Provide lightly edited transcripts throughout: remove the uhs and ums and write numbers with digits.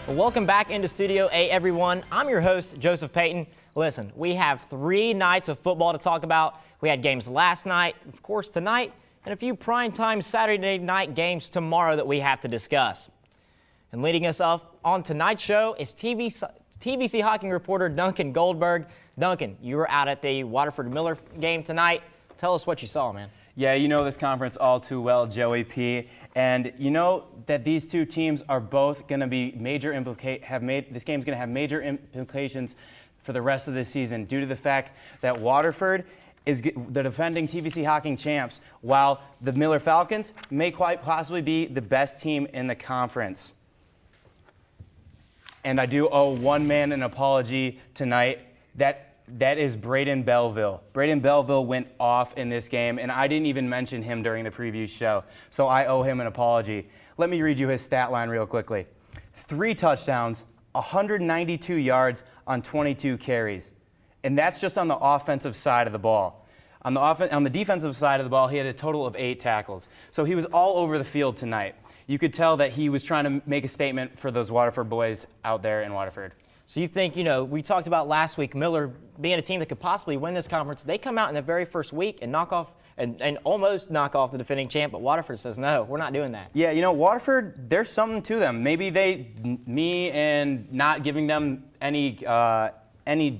Well, welcome back into Studio A, everyone. I'm your host, Joseph Payton. Listen, we have 3 nights of football to talk about. We had games last night, of course, tonight, and a few primetime Saturday night games tomorrow that we have to discuss. And leading us off on tonight's show is TVC Hocking reporter Duncan Goldberg. Duncan, you were out at the Waterford Miller game tonight. Tell us what you saw, man. Yeah, you know this conference all too well, Joey P. And you know that these two teams are both going to be this game's going to have major implications for the rest of the season due to the fact that Waterford is the defending TVC Hocking champs, while the Miller Falcons may quite possibly be the best team in the conference. And I do owe one man an apology tonight. That is Braden Belleville. Braden Belleville went off in this game, and I didn't even mention him during the preview show, so I owe him an apology. Let me read you his stat line real quickly. 3 touchdowns, 192 yards on 22 carries, and that's just on the offensive side of the ball. On the defensive side of the ball, he had a total of 8 tackles, so he was all over the field tonight. You could tell that he was trying to make a statement for those Waterford boys out there in Waterford. So you think, we talked about last week, Miller being a team that could possibly win this conference. They come out in the very first week and almost knock off the defending champ, but Waterford says, no, we're not doing that. Yeah, Waterford, there's something to them. Maybe me and not giving them any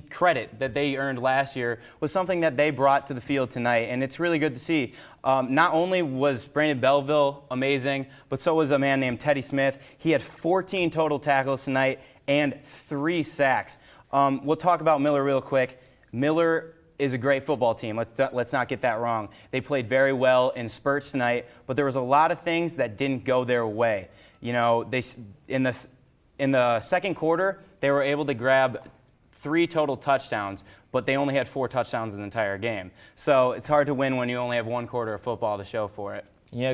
credit that they earned last year was something that they brought to the field tonight, and it's really good to see. Not only was Brandon Belleville amazing, but so was a man named Teddy Smith. He had 14 total tackles tonight and 3 sacks. We'll talk about Miller real quick. Miller is a great football team. Let's not get that wrong. They played very well in spurts tonight, but there was a lot of things that didn't go their way. In the second quarter, they were able to grab 3 total touchdowns, but they only had 4 touchdowns in the entire game. So it's hard to win when you only have 1 quarter of football to show for it.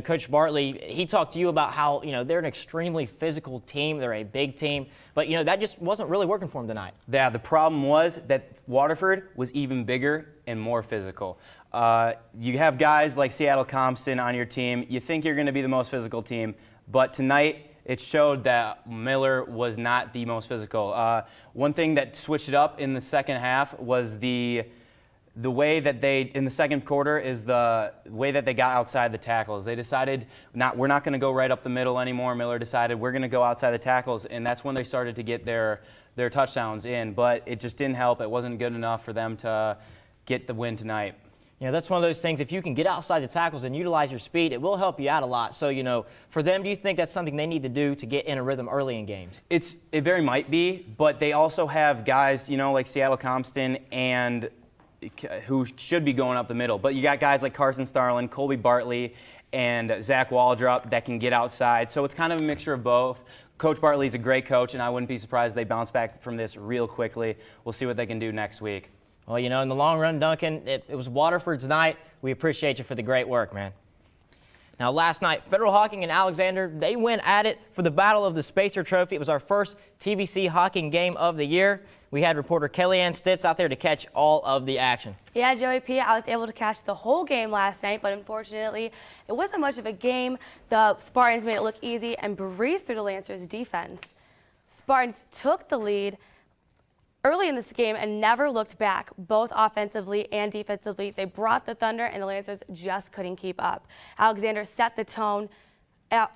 Coach Bartley, he talked to you about how, they're an extremely physical team. They're a big team. But, that just wasn't really working for them tonight. Yeah, the problem was that Waterford was even bigger and more physical. You have guys like Seattle Compton on your team. You think you're going to be the most physical team. But tonight, it showed that Miller was not the most physical. One thing that switched it up in the second half was the way that in the second quarter is the way that they got outside the tackles. They decided we're not going to go right up the middle anymore. Miller decided we're going to go outside the tackles, and that's when they started to get their touchdowns in. But it just didn't help. It wasn't good enough for them to get the win tonight. That's one of those things. If you can get outside the tackles and utilize your speed, it will help you out a lot. So, for them, do you think that's something they need to do to get in a rhythm early in games? It very might be, but they also have guys, like Seattle Compton and who should be going up the middle. But you got guys like Carson Starlin, Colby Bartley, and Zach Waldrop that can get outside. So it's kind of a mixture of both. Coach Bartley's a great coach, and I wouldn't be surprised if they bounce back from this real quickly. We'll see what they can do next week. Well, in the long run, Duncan, it was Waterford's night. We appreciate you for the great work, man. Now, last night, Federal Hocking and Alexander, they went at it for the Battle of the Spacer Trophy. It was our first TVC Hocking game of the year. We had reporter Kellyanne Stitz out there to catch all of the action. Yeah, Joey P., I was able to catch the whole game last night, but unfortunately, it wasn't much of a game. The Spartans made it look easy and breezed through the Lancers' defense. Spartans took the lead early in this game and never looked back, both offensively and defensively. They brought the thunder, and the Lancers just couldn't keep up. Alexander set the tone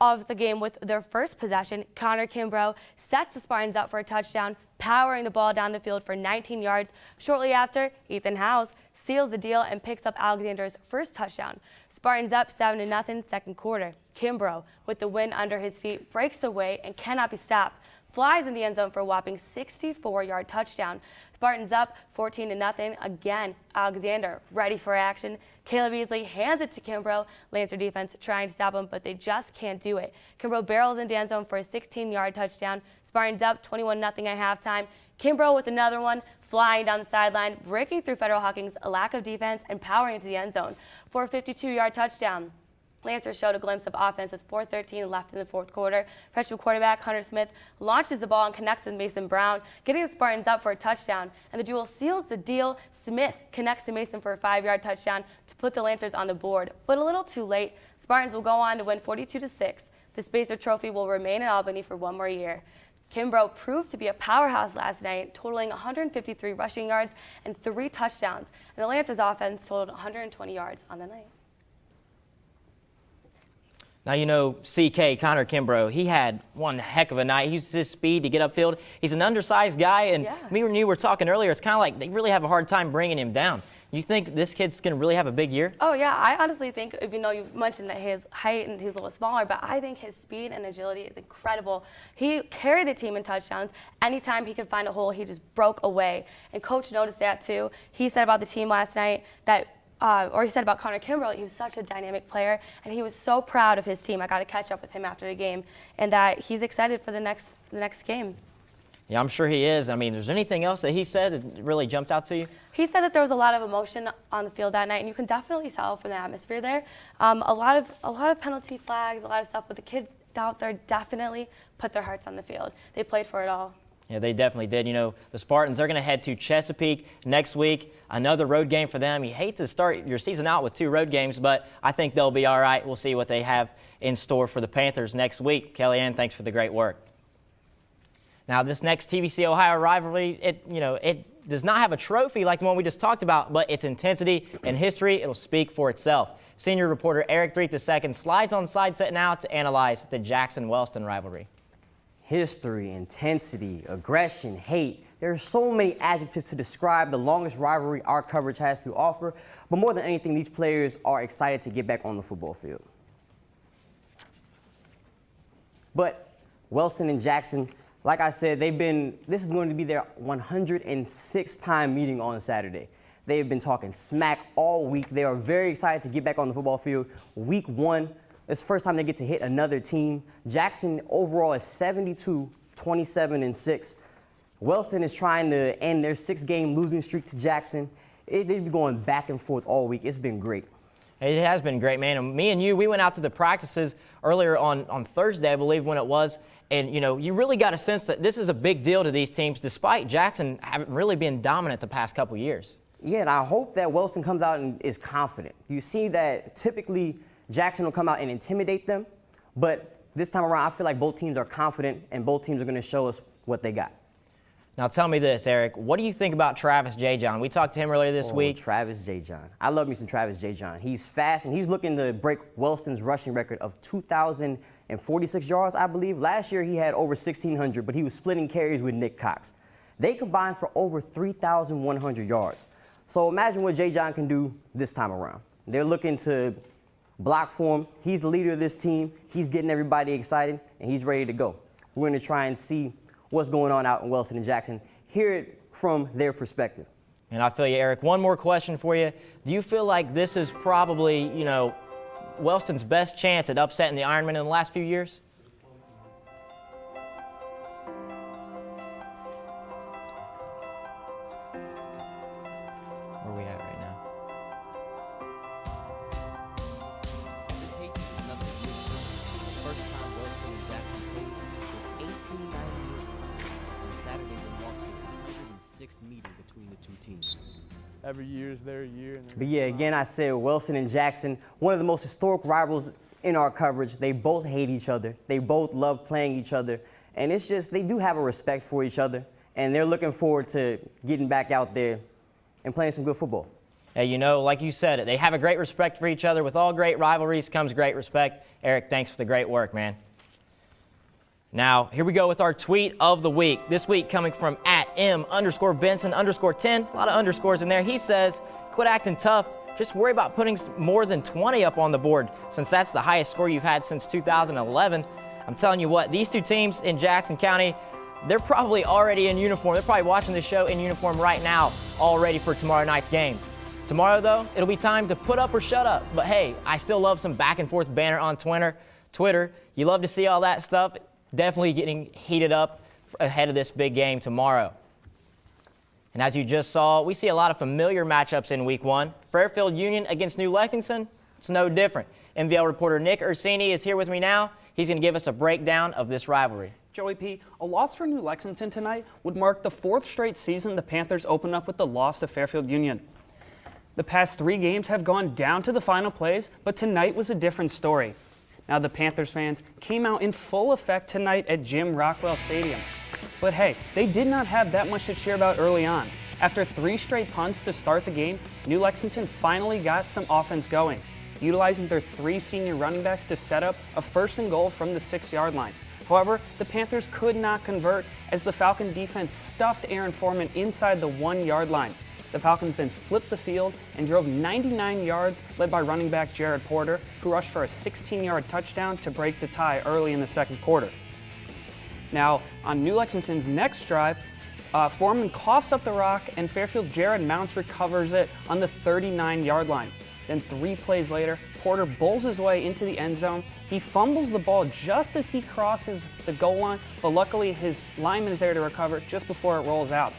of the game with their first possession. Connor Kimbrough sets the Spartans up for a touchdown, powering the ball down the field for 19 yards. Shortly after, Ethan Howes seals the deal and picks up Alexander's first touchdown. Spartans up 7-0 second quarter. Kimbrough, with the wind under his feet, breaks away and cannot be stopped. Flies in the end zone for a whopping 64-yard touchdown. Spartans up 14-0 again. Alexander ready for action. Caleb Beasley hands it to Kimbrough. Lancer defense trying to stop him, but they just can't do it. Kimbrough barrels in the end zone for a 16-yard touchdown. Spartans up 21-0 at halftime. Kimbrough with another one, flying down the sideline, breaking through Federal Hocking's lack of defense and powering into the end zone for a 52-yard touchdown. Lancers showed a glimpse of offense with 4:13 left in the fourth quarter. Freshman quarterback Hunter Smith launches the ball and connects with Mason Brown, getting the Spartans up for a touchdown. And the duel seals the deal. Smith connects to Mason for a 5-yard touchdown to put the Lancers on the board. But a little too late. Spartans will go on to win 42-6. The Spacer Trophy will remain in Albany for one more year. Kimbrough proved to be a powerhouse last night, totaling 153 rushing yards and 3 touchdowns. And the Lancers offense totaled 120 yards on the night. Now, you know, CK, Connor Kimbrough, he had one heck of a night. He used his speed to get upfield. He's an undersized guy, and me and you were talking earlier, it's kind of like they really have a hard time bringing him down. You think this kid's going to really have a big year? Oh, yeah. I honestly think, even though you mentioned that his height and he's a little smaller, but I think his speed and agility is incredible. He carried the team in touchdowns. Anytime he could find a hole, he just broke away. And Coach noticed that, too. He said about the team last night that he said about Connor Kimbrough, he was such a dynamic player, and he was so proud of his team. I got to catch up with him after the game, and that he's excited for the next game. Yeah, I'm sure he is. I mean, is there anything else that he said that really jumps out to you? He said that there was a lot of emotion on the field that night, and you can definitely tell from the atmosphere there. A lot of penalty flags, a lot of stuff, but the kids out there definitely put their hearts on the field. They played for it all. Yeah, they definitely did. You know, the Spartans, they're going to head to Chesapeake next week. Another road game for them. You hate to start your season out with 2 road games, but I think they'll be all right. We'll see what they have in store for the Panthers next week. Kellyanne, thanks for the great work. Now, this next TVC Ohio rivalry, it does not have a trophy like the one we just talked about, but its intensity and history, it'll speak for itself. Senior reporter Eric Threet II slides on side set now to analyze the Jackson-Wellston rivalry. History, intensity, aggression, hate. There are so many adjectives to describe the longest rivalry our coverage has to offer, but more than anything, these players are excited to get back on the football field. But Wellston and Jackson, like I said, this is going to be their 106th time meeting on Saturday. They have been talking smack all week. They are very excited to get back on the football field. Week 1, it's the first time they get to hit another team. Jackson overall is 72, 27-6. Wellston is trying to end their 6-game losing streak to Jackson. They've been going back and forth all week. It's been great. It has been great, man. And me and you, we went out to the practices earlier on Thursday, I believe, when it was. And, you really got a sense that this is a big deal to these teams, despite Jackson having really been dominant the past couple years. Yeah, and I hope that Wellston comes out and is confident. You see that typically Jackson will come out and intimidate them, but this time around, I feel like both teams are confident and both teams are going to show us what they got. Now tell me this, Eric. What do you think about Travis J. John? We talked to him earlier this week. Travis J. John. I love me some Travis J. John. He's fast, and he's looking to break Wellston's rushing record of 2,046 yards, I believe. Last year, he had over 1,600, but he was splitting carries with Nick Cox. They combined for over 3,100 yards. So imagine what J. John can do this time around. They're looking to block for him. He's the leader of this team. He's getting everybody excited, and he's ready to go. We're going to try and see what's going on out in Wellston and Jackson, hear it from their perspective. And I feel you, Eric. One more question for you. Do you feel like this is probably, Wellston's best chance at upsetting the Ironmen in the last few years? Where are we at right now? First time Wellston and Jackson played was 1898 on Saturday in Waterford, the 106th meeting between the 2 teams. Every year is their year. But yeah, again, I said Wellston and Jackson, one of the most historic rivals in our coverage. They both hate each other. They both love playing each other. And it's just, they do have a respect for each other. And they're looking forward to getting back out there and playing some good football. Hey, like you said, they have a great respect for each other. With all great rivalries comes great respect. Eric, thanks for the great work, man. Now, here we go with our tweet of the week. This week coming from @M_Benson_10. A lot of underscores in there. He says, quit acting tough. Just worry about putting more than 20 up on the board, since that's the highest score you've had since 2011. I'm telling you what, these 2 teams in Jackson County, they're probably already in uniform. They're probably watching this show in uniform right now, all ready for tomorrow night's game. Tomorrow, though, it'll be time to put up or shut up. But hey, I still love some back and forth banner on Twitter. You love to see all that stuff. Definitely getting heated up ahead of this big game tomorrow. And as you just saw, we see a lot of familiar matchups in Week 1. Fairfield Union against New Lexington, it's no different. MVL reporter Nick Ursini is here with me now. He's going to give us a breakdown of this rivalry. Joey P., a loss for New Lexington tonight would mark the 4th straight season the Panthers open up with the loss to Fairfield Union. The past 3 games have gone down to the final plays, but tonight was a different story. Now the Panthers fans came out in full effect tonight at Jim Rockwell Stadium. But hey, they did not have that much to cheer about early on. After 3 straight punts to start the game, New Lexington finally got some offense going, utilizing their 3 senior running backs to set up a 1st and goal from the 6-yard line. However, the Panthers could not convert as the Falcon defense stuffed Aaron Foreman inside the 1-yard line. The Falcons then flipped the field and drove 99 yards, led by running back Jared Porter, who rushed for a 16-yard touchdown to break the tie early in the 2nd quarter. Now, on New Lexington's next drive, Foreman coughs up the rock and Fairfield's Jared Mounts recovers it on the 39-yard line. Then 3 plays later, Porter bowls his way into the end zone. He fumbles the ball just as he crosses the goal line, but luckily his lineman is there to recover just before it rolls out.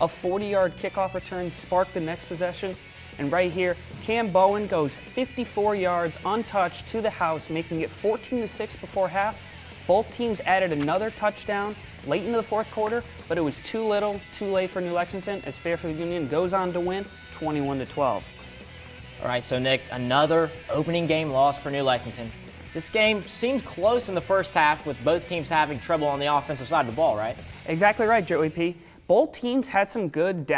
A 40-yard kickoff return sparked the next possession, and right here, Cam Bowen goes 54 yards untouched to the house, making it 14-6 before half. Both teams added another touchdown late into the 4th quarter, but it was too little, too late for New Lexington as Fairfield Union goes on to win 21-12. All right, so Nick, another opening game loss for New Lexington. This game seemed close in the first half with both teams having trouble on the offensive side of the ball, right? Exactly right, Joey P. Both teams had some good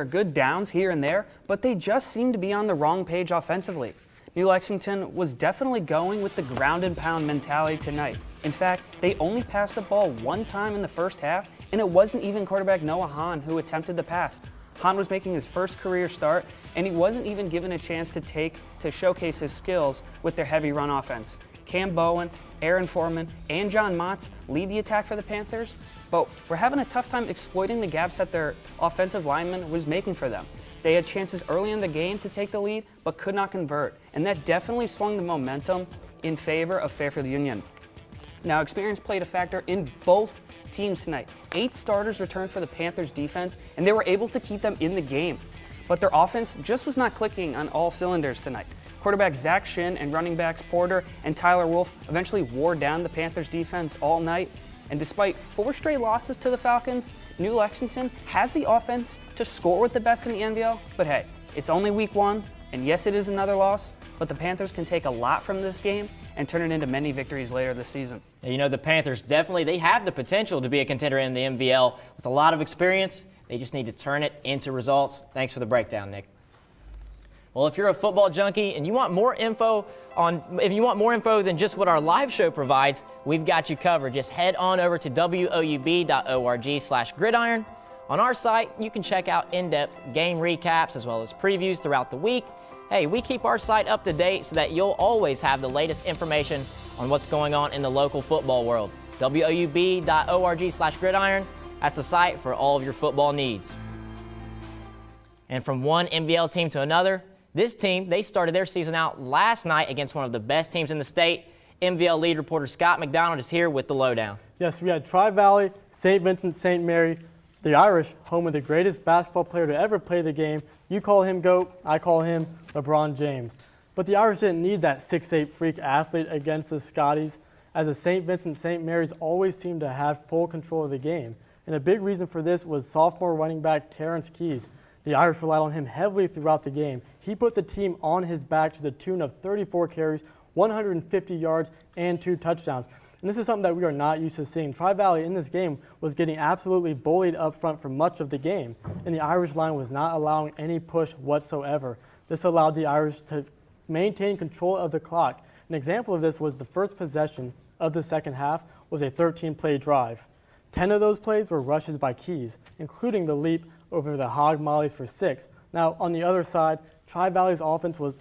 good downs here and there, but they just seemed to be on the wrong page offensively. New Lexington was definitely going with the ground and pound mentality tonight. In fact, they only passed the ball 1 time in the first half, and it wasn't even quarterback Noah Hahn who attempted the pass. Hahn was making his first career start, and he wasn't even given a chance to showcase his skills with their heavy run offense. Cam Bowen, Aaron Foreman, and John Motz lead the attack for the Panthers, but we're having a tough time exploiting the gaps that their offensive lineman was making for them. They had chances early in the game to take the lead, but could not convert, and that definitely swung the momentum in favor of Fairfield Union. Now, experience played a factor in both teams tonight. 8 starters returned for the Panthers defense, and they were able to keep them in the game. But their offense just was not clicking on all cylinders tonight. Quarterback Zach Shin and running backs Porter and Tyler Wolf eventually wore down the Panthers defense all night. And despite 4 straight losses to the Falcons, New Lexington has the offense to score with the best in the NVL. But hey, it's only week 1, and yes, it is another loss, but the Panthers can take a lot from this game and turn it into many victories later this season. You know, the Panthers they have the potential to be a contender in the MVL with a lot of experience. They just need to turn it into results. Thanks for the breakdown, Nick. Well, if you're a football junkie and you want more info than just what our live show provides, we've got you covered. Just head on over to woub.org/gridiron. On our site, you can check out in-depth game recaps as well as previews throughout the week. Hey, we keep our site up to date so that you'll always have the latest information on what's going on in the local football world. woub.org/gridiron. That's the site for all of your football needs. And from one MVL team to another, this team, they started their season out last night against one of the best teams in the state. MVL lead reporter Scott McDonald is here with the lowdown. Yes, we had Tri-Valley, St. Vincent, St. Mary, the Irish, home of the greatest basketball player to ever play the game. You call him GOAT, I call him LeBron James. But the Irish didn't need that 6'8" freak athlete against the Scotties, as the St. Vincent St. Mary's always seemed to have full control of the game. And a big reason for this was sophomore running back Terrence Keys. The Irish relied on him heavily throughout the game. He put the team on his back to the tune of 34 carries, 150 yards, and 2 touchdowns. And this is something that we are not used to seeing. Tri-Valley in this game was getting absolutely bullied up front for much of the game, and the Irish line was not allowing any push whatsoever. This allowed the Irish to maintain control of the clock. An example of this was the first possession of the second half was a 13-play drive. 10 of those plays were rushes by Keys, including the leap over the hog mollies for 6. Now, on the other side, Tri-Valley's offense was,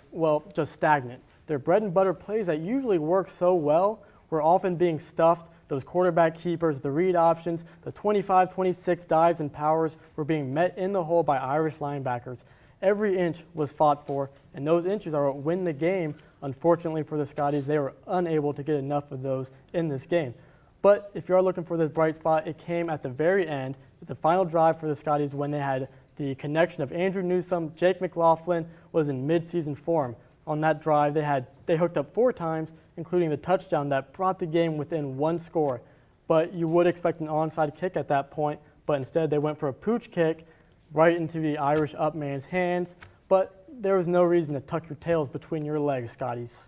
just stagnant. Their bread and butter plays that usually work so well were often being stuffed. Those quarterback keepers, the read options, the 25-26 dives and powers were being met in the hole by Irish linebackers. Every inch was fought for, and those inches are what win the game. Unfortunately for the Scotties, they were unable to get enough of those in this game. But if you are looking for this bright spot, it came at the very end, the final drive for the Scotties when they had the connection of Andrew Newsome. Jake McLaughlin was in midseason form. On that drive, they hooked up 4 times, including the touchdown that brought the game within 1 score. But you would expect an onside kick at that point, but instead they went for a pooch kick right into the Irish up man's hands. But there was no reason to tuck your tails between your legs, Scotties.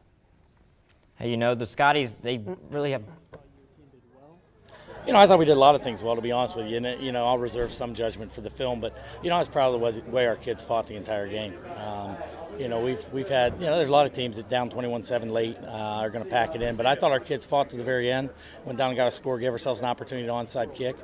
Hey, you know, the Scotties, they really have... I thought we did a lot of things well, to be honest with you. And, I'll reserve some judgment for the film, but, I was proud of the way our kids fought the entire game. We've had, there's a lot of teams that down 21-7 late are going to pack it in, but I thought our kids fought to the very end, went down and got a score, gave ourselves an opportunity to onside kick.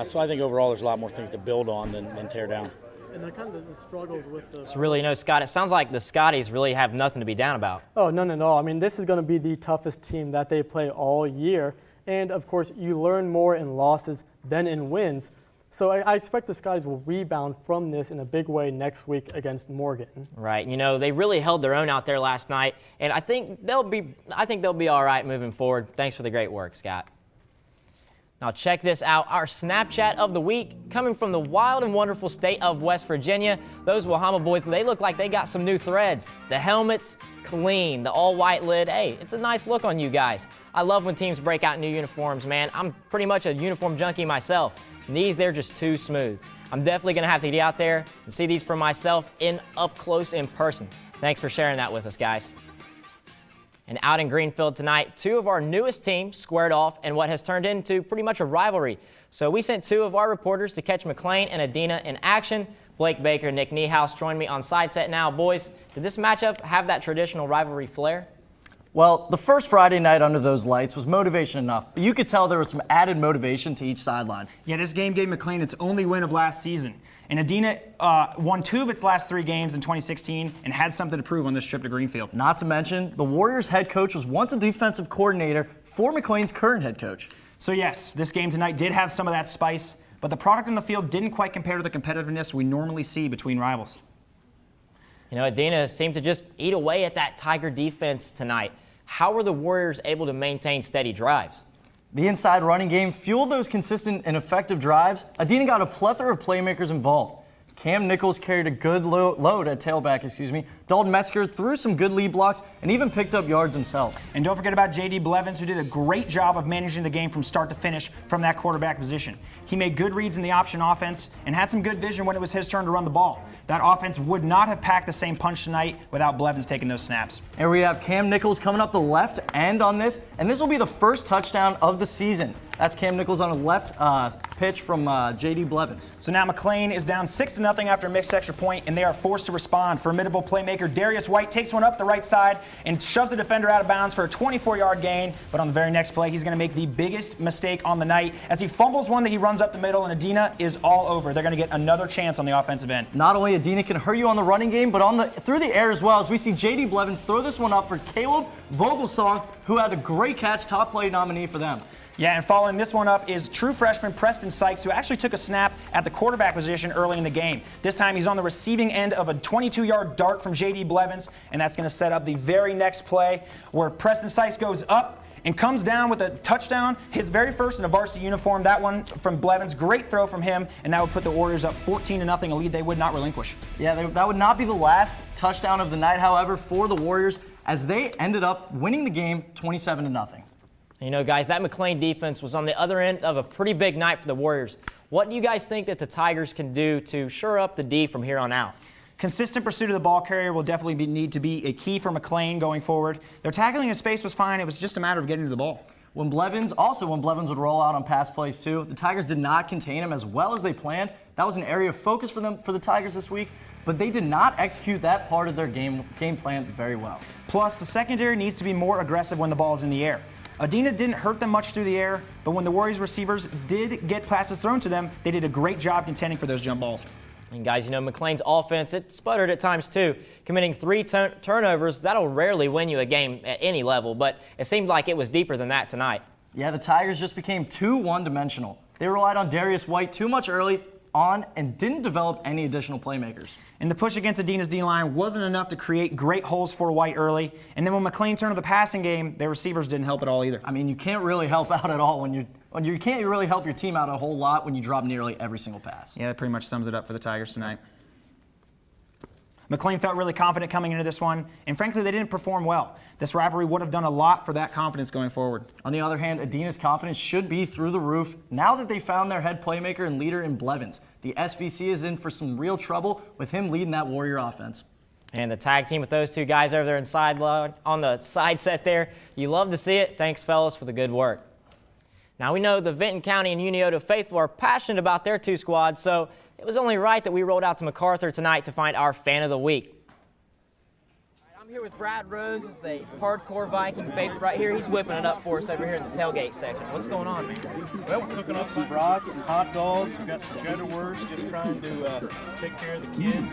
So I think overall there's a lot more things to build on than tear down. And the kind of the struggles with the... So really, Scott, it sounds like the Scotties really have nothing to be down about. Oh, none at all. I mean, this is going to be the toughest team that they play all year. And, of course, you learn more in losses than in wins. So I expect the Scotties will rebound from this in a big way next week against Morgan. Right. They really held their own out there last night, and I think they'll be all right moving forward. Thanks for the great work, Scott. Now check this out, our Snapchat of the week coming from the wild and wonderful state of West Virginia. Those Wahama boys, they look like they got some new threads. The helmets, clean. The all-white lid, hey, it's a nice look on you guys. I love when teams break out new uniforms, man. I'm pretty much a uniform junkie myself. And these, they're just too smooth. I'm definitely going to have to get out there and see these for myself up close in person. Thanks for sharing that with us, guys. And out in Greenfield tonight, two of our newest teams squared off in what has turned into pretty much a rivalry. So we sent two of our reporters to catch McLean and Edina in action. Blake Baker and Nick Niehaus join me on side set now. Boys, did this matchup have that traditional rivalry flair? Well, the first Friday night under those lights was motivation enough, but you could tell there was some added motivation to each sideline. Yeah, this game gave McLean its only win of last season. And Edina won 2 of its last 3 games in 2016 and had something to prove on this trip to Greenfield. Not to mention, the Warriors head coach was once a defensive coordinator for McLean's current head coach. So yes, this game tonight did have some of that spice, but the product on the field didn't quite compare to the competitiveness we normally see between rivals. Edina seemed to just eat away at that Tiger defense tonight. How were the Warriors able to maintain steady drives? The inside running game fueled those consistent and effective drives. Edina got a plethora of playmakers involved. Cam Nichols carried a good load at tailback, Dalton Metzger threw some good lead blocks and even picked up yards himself. And don't forget about J.D. Blevins, who did a great job of managing the game from start to finish from that quarterback position. He made good reads in the option offense and had some good vision when it was his turn to run the ball. That offense would not have packed the same punch tonight without Blevins taking those snaps. And we have Cam Nichols coming up the left end on this, and this will be the first touchdown of the season. That's Cam Nichols on a left pitch from J.D. Blevins. So now McLean is down 6-0 after a mixed extra point, and they are forced to respond. Formidable playmaker Darius White takes one up the right side and shoves the defender out of bounds for a 24-yard gain. But on the very next play, he's going to make the biggest mistake on the night as he fumbles one that he runs up the middle, and Edina is all over. They're going to get another chance on the offensive end. Not only Edina can hurt you on the running game, but through the air as well, as we see J.D. Blevins throw this one up for Caleb Vogelsong, who had a great catch, top play nominee for them. Yeah, and following this one up is true freshman Preston Sykes, who actually took a snap at the quarterback position early in the game. This time he's on the receiving end of a 22-yard dart from J.D. Blevins, and that's going to set up the very next play where Preston Sykes goes up and comes down with a touchdown, his very first in a varsity uniform. That one from Blevins, great throw from him, and that would put the Warriors up 14-0, a lead they would not relinquish. Yeah, that would not be the last touchdown of the night, however, for the Warriors, as they ended up winning the game 27-0. Guys, that McLean defense was on the other end of a pretty big night for the Warriors. What do you guys think that the Tigers can do to shore up the D from here on out? Consistent pursuit of the ball carrier will definitely need to be a key for McLean going forward. Their tackling in space was fine. It was just a matter of getting to the ball. When Blevins would roll out on pass plays too, the Tigers did not contain him as well as they planned. That was an area of focus for the Tigers this week, but they did not execute that part of their game plan very well. Plus, the secondary needs to be more aggressive when the ball is in the air. Edina didn't hurt them much through the air, but when the Warriors receivers did get passes thrown to them, they did a great job contending for those jump balls. And guys, McLean's offense, it sputtered at times too. Committing 3 turnovers, that'll rarely win you a game at any level, but it seemed like it was deeper than that tonight. Yeah, the Tigers just became too one-dimensional. They relied on Darius White too much early on and didn't develop any additional playmakers. And the push against Edina's D-line wasn't enough to create great holes for White early. And then when McLean turned to the passing game, their receivers didn't help at all either. I mean, you can't really help out at all you can't really help your team out a whole lot when you drop nearly every single pass. Yeah, that pretty much sums it up for the Tigers tonight. McLean felt really confident coming into this one, and frankly, they didn't perform well. This rivalry would have done a lot for that confidence going forward. On the other hand, Edina's confidence should be through the roof now that they found their head playmaker and leader in Blevins. The SVC is in for some real trouble with him leading that Warrior offense. And the tag team with those two guys over there on the side set there, you love to see it. Thanks, fellas, for the good work. Now, we know the Vinton County and Unioto faithful are passionate about their two squads, so it was only right that we rolled out to MacArthur tonight to find our Fan of the Week. I'm here with Brad Rose, is the hardcore Viking faithful right here. He's whipping it up for us over here in the tailgate section. What's going on, man? Well, we're cooking up some brats, some hot dogs. We've got some cheddar wurst, just trying to take care of the kids.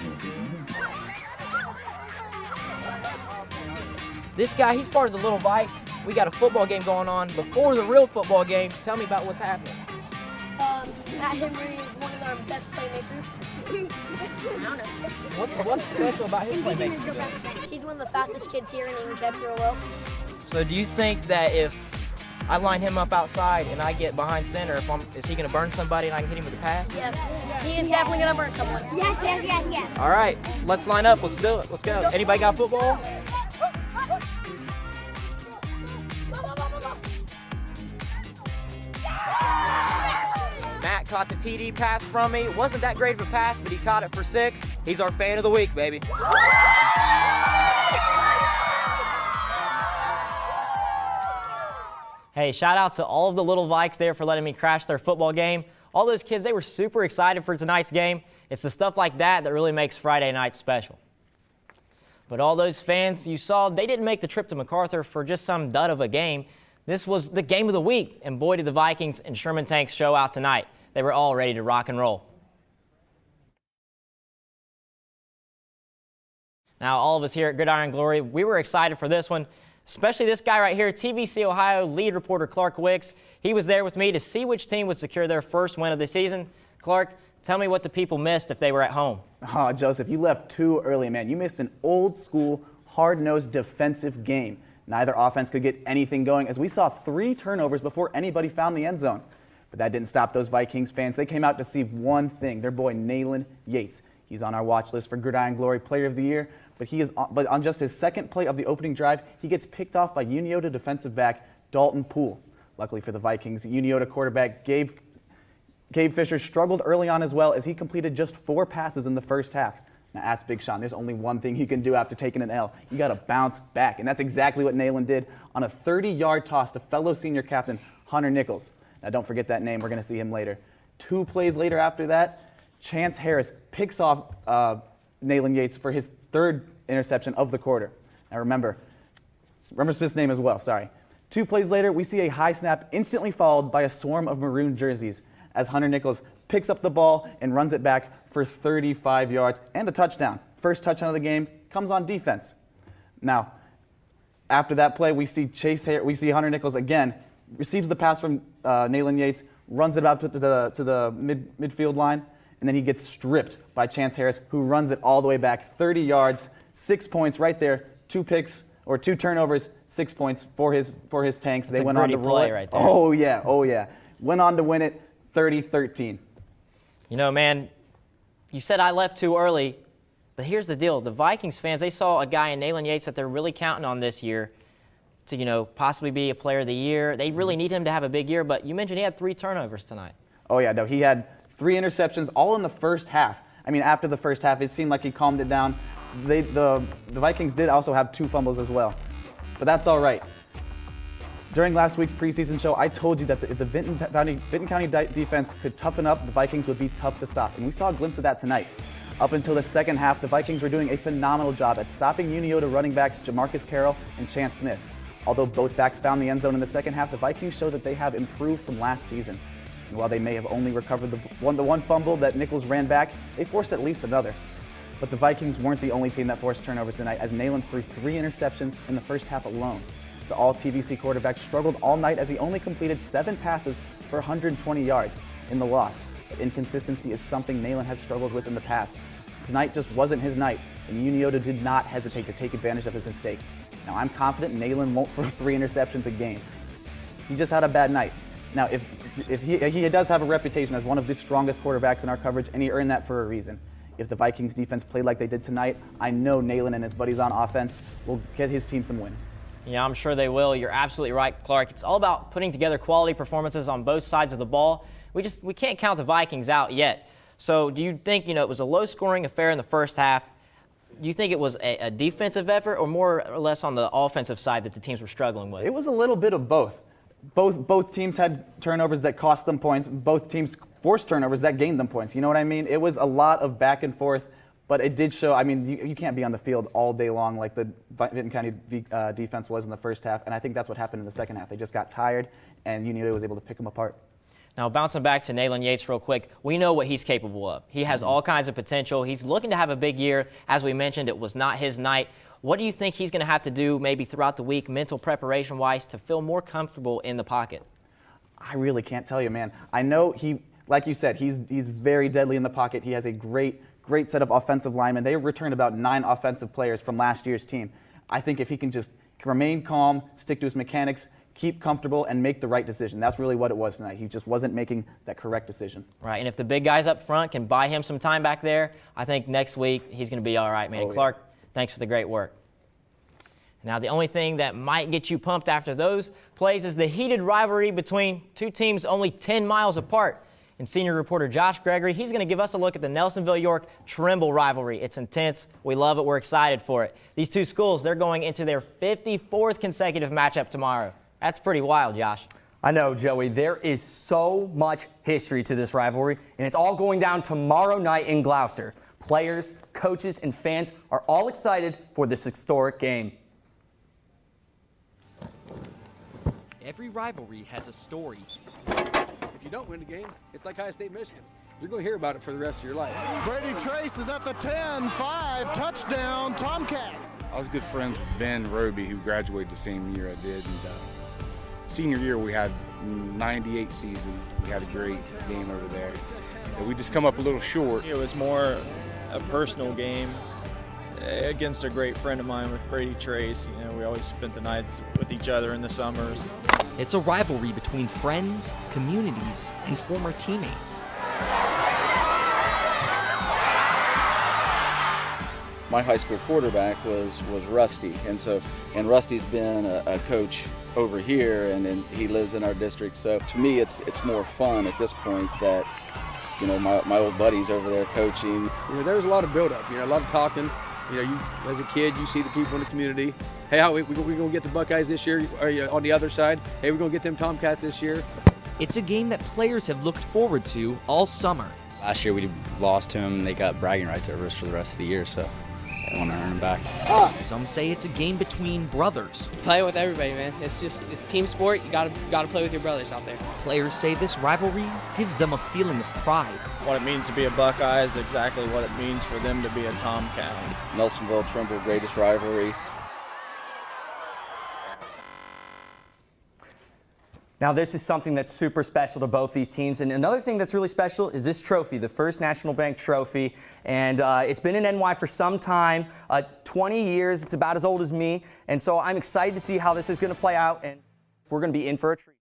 This guy, he's part of the Little Vikes. We got a football game going on before the real football game. Tell me about what's happening. Matt Henry is one of our best playmakers. What's special about his playmaking? He's one of the fastest kids here and he can catch real well. So do you think that if I line him up outside and I get behind center, is he going to burn somebody and I can hit him with a pass? Yes, he is definitely going to burn someone. Yes. All right, let's line up. Let's do it. Let's go. Anybody got football? Matt caught the TD pass from me. It wasn't that great of a pass, but he caught it for 6. He's our Fan of the Week, baby. Hey, shout out to all of the Little Vikes there for letting me crash their football game. All those kids, they were super excited for tonight's game. It's the stuff like that that really makes Friday night special. But all those fans you saw, they didn't make the trip to MacArthur for just some dud of a game. This was the game of the week, and boy did the Vikings and Sherman Tanks show out tonight. They were all ready to rock and roll. Now, all of us here at Gridiron Glory, we were excited for this one, especially this guy right here, TVC Ohio lead reporter Clark Wicks. He was there with me to see which team would secure their first win of the season. Clark, tell me what the people missed if they were at home. Oh, Joseph, you left too early, man. You missed an old-school, hard-nosed defensive game. Neither offense could get anything going as we saw 3 turnovers before anybody found the end zone. But that didn't stop those Vikings fans. They came out to see one thing, their boy Nayland Yates. He's on our watch list for Gridiron Glory Player of the Year, but on just his second play of the opening drive, he gets picked off by Unioto defensive back Dalton Poole. Luckily for the Vikings, Unioto quarterback Gabe Fisher struggled early on as well as he completed just 4 passes in the first half. Now ask Big Sean, there's only one thing he can do after taking an L. You got to bounce back, and that's exactly what Nayland did on a 30-yard toss to fellow senior captain Hunter Nichols. Now don't forget that name, we're going to see him later. 2 plays later after that, Chance Harris picks off Nayland Yates for his 3rd interception of the quarter. Now remember Smith's name as well, sorry. 2 plays later, we see a high snap instantly followed by a swarm of maroon jerseys as Hunter Nichols picks up the ball and runs it back for 35 yards and a touchdown. First touchdown of the game comes on defense. Now, after that play, we see Hunter Nichols again, receives the pass from Nayland Yates, runs it out to the midfield line, and then he gets stripped by Chance Harris, who runs it all the way back 30 yards, 6 points right there, 2 picks or 2 turnovers, 6 points for his Tanks. That's they went on to roll it. Right there. Oh yeah. Went on to win it 30-13. You know, man, you said I left too early, but here's the deal. The Vikings fans, they saw a guy in Nayland Yates that they're really counting on this year to, possibly be a player of the year. They really need him to have a big year, but you mentioned he had 3 turnovers tonight. Oh, yeah, no, he had 3 interceptions all in the first half. I mean, after the first half, it seemed like he calmed it down. The Vikings did also have 2 fumbles as well, but that's all right. During last week's preseason show, I told you that if the Vinton County defense could toughen up, the Vikings would be tough to stop, and we saw a glimpse of that tonight. Up until the second half, the Vikings were doing a phenomenal job at stopping Unioto running backs Jamarcus Carroll and Chance Smith. Although both backs found the end zone in the second half, the Vikings showed that they have improved from last season. And while they may have only recovered the one fumble that Nichols ran back, they forced at least another. But the Vikings weren't the only team that forced turnovers tonight, as Nayland threw 3 interceptions in the first half alone. The all-TVC quarterback struggled all night as he only completed 7 passes for 120 yards in the loss. But inconsistency is something Nayland has struggled with in the past. Tonight just wasn't his night, and Unioto did not hesitate to take advantage of his mistakes. Now, I'm confident Nayland won't throw 3 interceptions a game. He just had a bad night. Now, if he does have a reputation as one of the strongest quarterbacks in our coverage, and he earned that for a reason. If the Vikings defense played like they did tonight, I know Nayland and his buddies on offense will get his team some wins. Yeah, I'm sure they will. You're absolutely right, Clark. It's all about putting together quality performances on both sides of the ball. We can't count the Vikings out yet. So do you think, it was a low-scoring affair in the first half? Do you think it was a defensive effort or more or less on the offensive side that the teams were struggling with? It was a little bit of both. both teams had turnovers that cost them points. Both teams forced turnovers that gained them points. You know what I mean? It was a lot of back and forth, but it did show. I mean, you can't be on the field all day long like the Vinton County defense was in the first half, and I think that's what happened in the second half. They just got tired, and Unioto was able to pick them apart. Now, bouncing back to Nayland Yates real quick, we know what he's capable of. He has all kinds of potential. He's looking to have a big year. As we mentioned, it was not his night. What do you think he's going to have to do maybe throughout the week, mental preparation-wise, to feel more comfortable in the pocket? I really can't tell you, man. I know like you said, he's very deadly in the pocket. He has a great set of offensive linemen. They returned about 9 offensive players from last year's team. I think if he can just remain calm, stick to his mechanics, keep comfortable, and make the right decision. That's really what it was tonight. He just wasn't making that correct decision. Right, and if the big guys up front can buy him some time back there, I think next week he's going to be all right, man. Clark, thanks for the great work. Now, the only thing that might get you pumped after those plays is the heated rivalry between two teams only 10 miles apart. And senior reporter Josh Gregory, he's going to give us a look at the Nelsonville-York Trimble rivalry. It's intense. We love it. We're excited for it. These two schools, they're going into their 54th consecutive matchup tomorrow. That's pretty wild, Josh. I know, Joey. There is so much history to this rivalry, and it's all going down tomorrow night in Gloucester. Players, coaches, and fans are all excited for this historic game. Every rivalry has a story. If you don't win the game, it's like High State Michigan. You're going to hear about it for the rest of your life. Brady Trace is at the 10-5 touchdown Tomcats. I was good friends with Ben Roby, who graduated the same year I did. And senior year, we had 98 season. We had a great game over there. And we just come up a little short. It was more a personal game against a great friend of mine with Brady Trace. You know, we always spent the nights with each other in the summers. It's a rivalry between friends, communities, and former teammates. My high school quarterback was Rusty, and Rusty's been a coach over here, and he lives in our district. So to me, it's more fun at this point that, you know, my old buddies over there coaching. You know, there's a lot of build-up. You know, a lot of talking. You know, you as a kid, you see the people in the community. Hey, how we gonna get the Buckeyes this year? Or on the other side, hey, we're gonna get them Tomcats this year. It's a game that players have looked forward to all summer. Last year we lost to them. They got bragging rights over us for the rest of the year, so I want to earn them back. Some say it's a game between brothers. Play with everybody, man. It's team sport. You gotta play with your brothers out there. Players say this rivalry gives them a feeling of pride. What it means to be a Buckeye is exactly what it means for them to be a Tomcat. Nelsonville Trimble, greatest rivalry. Now, this is something that's super special to both these teams. And another thing that's really special is this trophy, the First National Bank Trophy. And it's been in NY for some time, 20 years. It's about as old as me. And so I'm excited to see how this is going to play out. And we're going to be in for a treat.